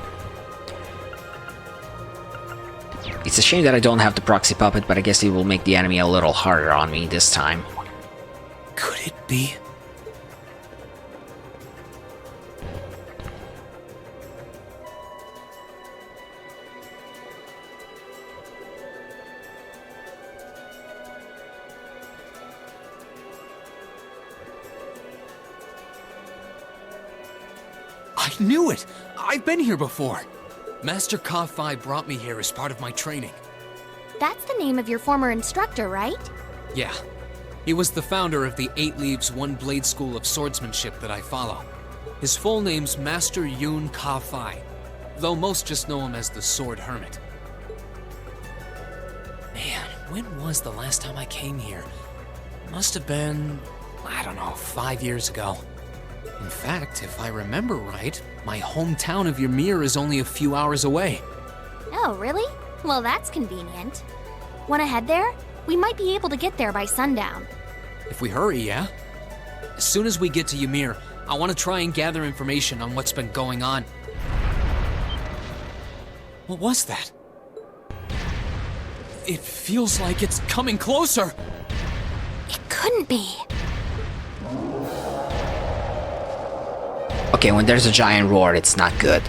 It's a shame that I don't have the proxy puppet, but I guess it will make the enemy a little harder on me this time. Could it be? I knew it! I've been here before! Master Ka-Fi brought me here as part of my training. That's the name of your former instructor, right? Yeah. He was the founder of the 8 Leaves, 1 Blade School of Swordsmanship that I follow. His full name's Master Yun Ka-Fi, though most just know him as the Sword Hermit. Man, when was the last time I came here? Must have been, I don't know, 5 years ago. In fact, if I remember right, my hometown of Ymir is only a few hours away. Oh, really? Well, that's convenient. Wanna head there? We might be able to get there by sundown. If we hurry, yeah? As soon as we get to Ymir, I want to try and gather information on what's been going on. What was that? It feels like it's coming closer! It couldn't be. Okay, when there's a giant roar, it's not good.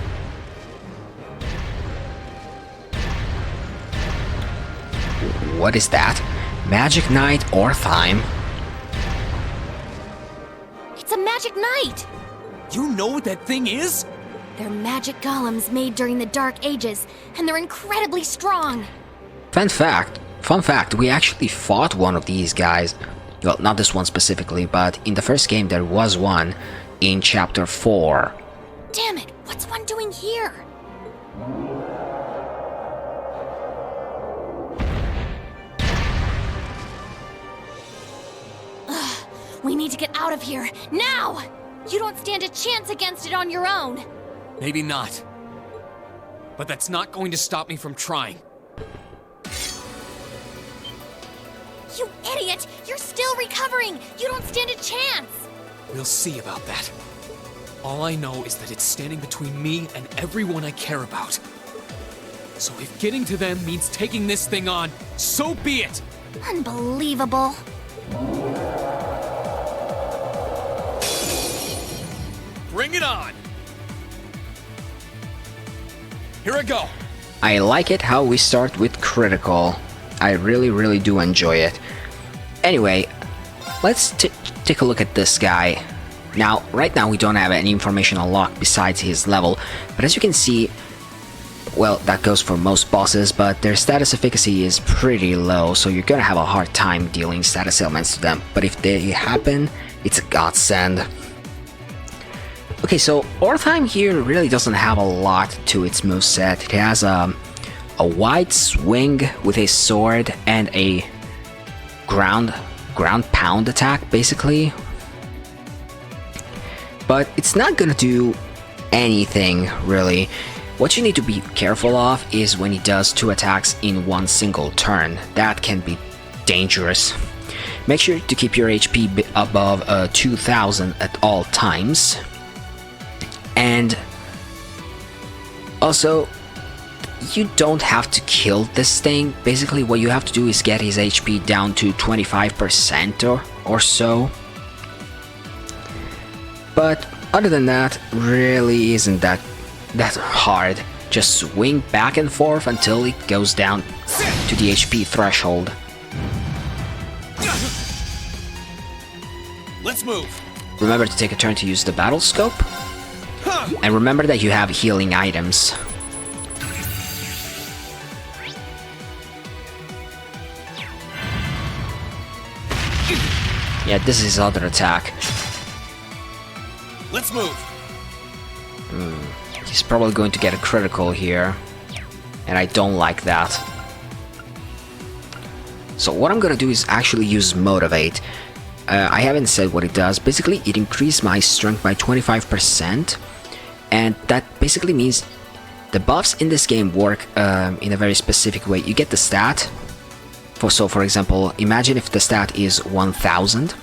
What is that? Magic Knight Ortheim? It's a magic knight! You know what that thing is? They're magic golems made during the Dark Ages, and they're incredibly strong. Fun fact, we actually fought one of these guys. Well, not this one specifically, but in the first game there was one in Chapter 4. Damn it, what's one doing here? Ugh, we need to get out of here, now! You don't stand a chance against it on your own. Maybe not. But that's not going to stop me from trying. You idiot! You're still recovering! You don't stand a chance! We'll see about that. All I know is that it's standing between me and everyone I care about. So if getting to them means taking this thing on, so be it! Unbelievable. Bring it on! Here I go! I like it how we start with critical. I really do enjoy it. Anyway, let's take a look at this guy. Now, right now we don't have any information unlocked besides his level, but as you can see, well, that goes for most bosses, but their status efficacy is pretty low, so you're gonna have a hard time dealing status ailments to them, but if they happen, it's a godsend. Okay, so Ortheim here really doesn't have a lot to its moveset. It has a wide swing with a sword and a ground pound attack, basically. But it's not gonna do anything, really. What you need to be careful of is when he does 2 attacks in one single turn. That can be dangerous. Make sure to keep your HP above 2000 at all times. And also, you don't have to kill this thing. Basically, what you have to do is get his HP down to 25% or so. But other than that, really isn't that hard. Just swing back and forth until it goes down to the HP threshold. Let's move. Remember to take a turn to use the battle scope. And remember that you have healing items. Yeah, this is his other attack. Let's move. He's probably going to get a critical here, and I don't like that. So what I'm gonna do is actually use Motivate. I haven't said what it does. Basically, it increased my strength by 25%, and that basically means the buffs in this game work in a very specific way. You get the stat. For example, imagine if the stat is 1000,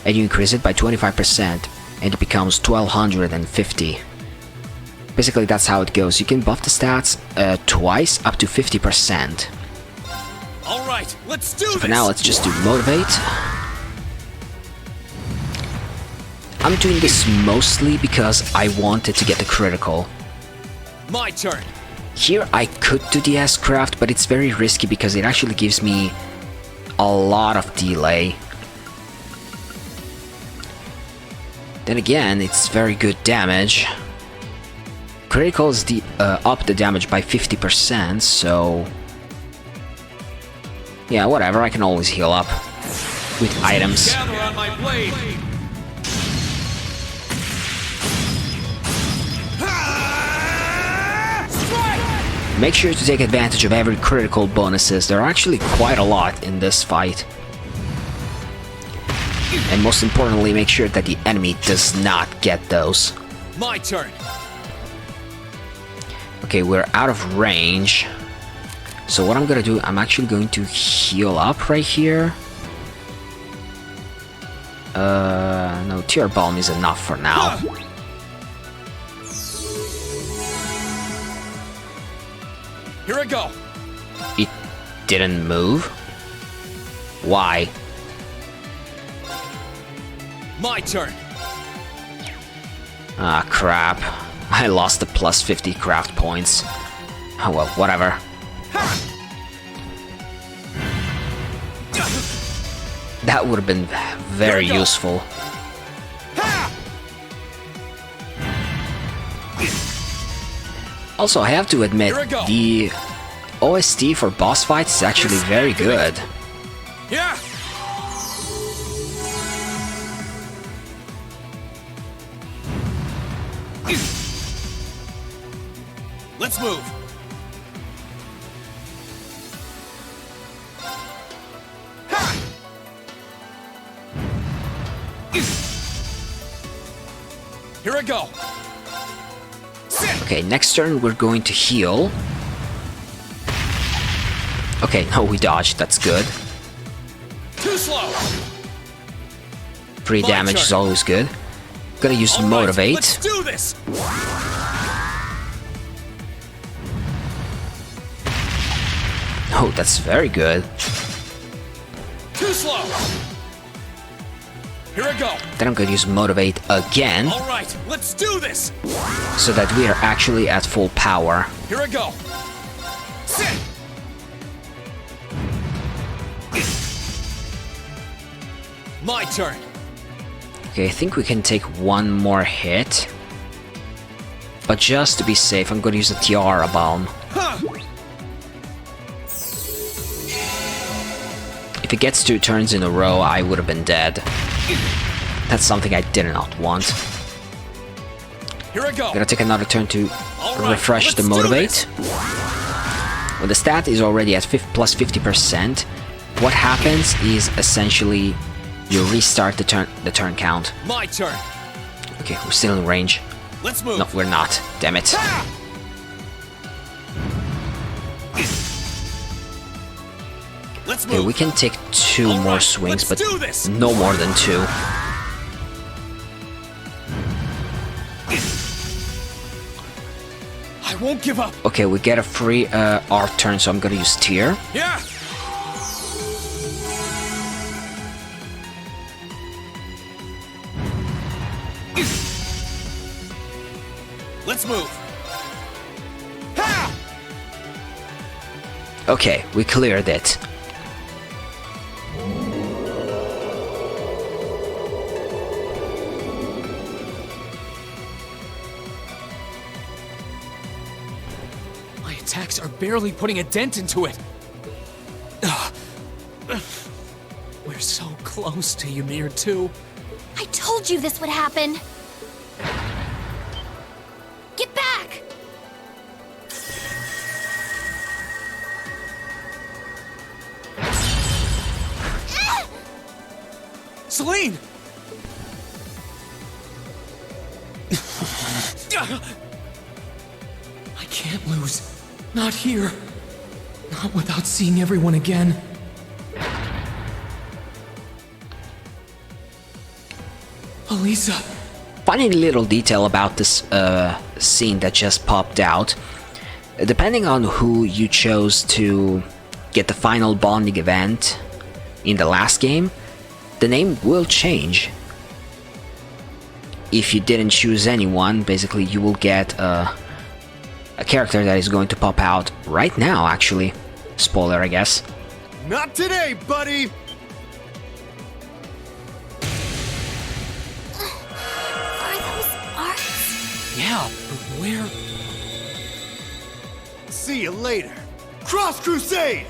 and you increase it by 25%, and it becomes 1250. Basically, that's how it goes. You can buff the stats twice, up to 50%. All right, let's do this. For now, let's just do Motivate. I'm doing this mostly because I wanted to get the critical. My turn. Here I could do the S-Craft, but it's very risky because it actually gives me a lot of delay. Then again, it's very good damage. Criticals up the damage by 50%, so... yeah, whatever, I can always heal up with items. Gather on my blade. Make sure to take advantage of every critical bonuses. There are actually quite a lot in this fight. And most importantly, make sure that the enemy does not get those. My turn. Okay, we're out of range. So what I'm gonna do, I'm actually going to heal up right here. No, Tear Balm is enough for now. Here I go. It didn't move? Why? My turn. Ah, crap. I lost the plus 50 craft points. Oh well, whatever. That would have been very useful. Also, I have to admit, the OST for boss fights is actually very good. Yeah. Let's move. Here I go. Okay, next turn we're going to heal. Okay, no, we dodged. That's good. Too slow. Free damage is always good. Gonna use Motivate. Let's do this. Oh, that's very good. Too slow. Here I go. Then I'm gonna use Motivate again. All right, let's do this. So that we are actually at full power. Here I go. Sit. My turn. Okay, I think we can take one more hit. But just to be safe, I'm gonna use a Tiara Balm. If it gets 2 turns in a row, I would have been dead. That's something I did not want. Here I go. Gonna take another turn to refresh the Motivate. When the stat is already at plus 50%, what happens is essentially you restart the turn count. My turn. Okay, we're still in range. Let's move. No, we're not. Damn it. Let's Okay, move. we can take 2 more swings, but no more than 2. I won't give up. Okay, we get a free art turn, so I'm gonna use Tear. Yeah. Let's move. Ha! Okay, we cleared it. My attacks are barely putting a dent into it. We're so close to Ymir too. I told you this would happen. Get back! Celine! I can't lose. Not here. Not without seeing everyone again. Elisa. Funny little detail about this scene that just popped out. Depending on who you chose to get the final bonding event in the last game, the name will change. If you didn't choose anyone, basically you will get a character that is going to pop out right now, actually. Spoiler, I guess. Not today, buddy. Are those arts? Yeah, but where? See you later. Cross Crusade!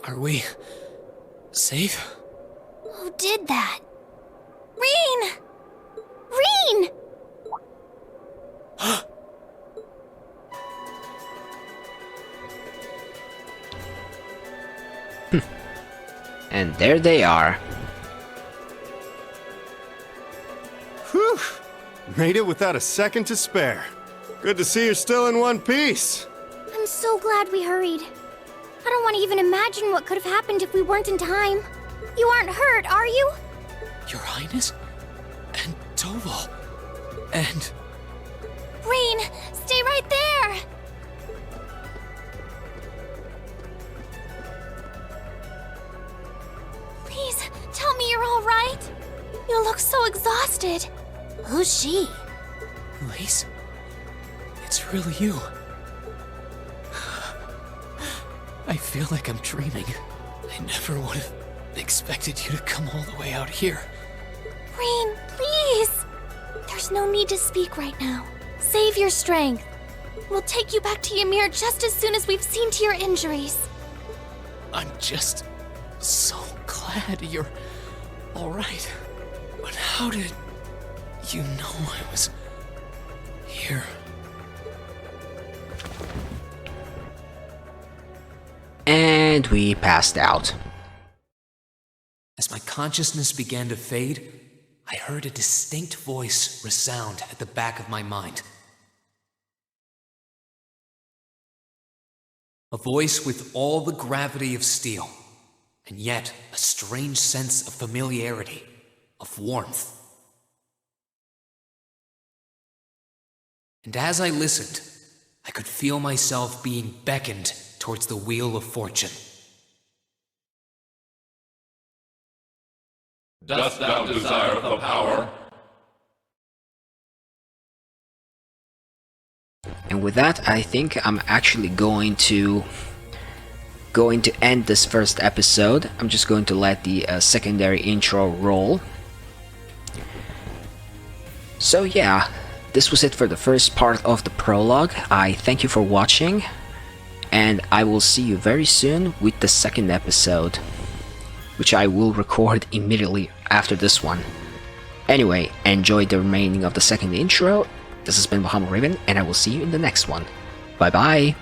Are we safe? Who did that? Reen! Reen! And there they are. Whew! Made it without a second to spare. Good to see you're still in one piece. I'm so glad we hurried. I don't want to even imagine what could have happened if we weren't in time. You aren't hurt, are you? Your Highness? And Toval? And... Reen, stay right there! Please, tell me you're all right. You look so exhausted. Who's she? Lace? It's really you. I feel like I'm dreaming. I never would have expected you to come all the way out here. Reen, please! There's no need to speak right now. Save your strength. We'll take you back to Ymir just as soon as we've seen to your injuries. I'm just so glad you're all right. But how did you know I was here? And we passed out. As my consciousness began to fade, I heard a distinct voice resound at the back of my mind. A voice with all the gravity of steel, and yet a strange sense of familiarity, of warmth. And as I listened, I could feel myself being beckoned towards the wheel of fortune. Dost thou desire the power? And with that, I think I'm actually going to end this first episode. I'm just going to let the secondary intro roll. So yeah, this was it for the first part of the prologue. I thank you for watching, and I will see you very soon with the second episode, which I will record immediately after this one. Anyway, enjoy the remaining of the second intro. This has been Bahama Raven, and I will see you in the next one. Bye bye!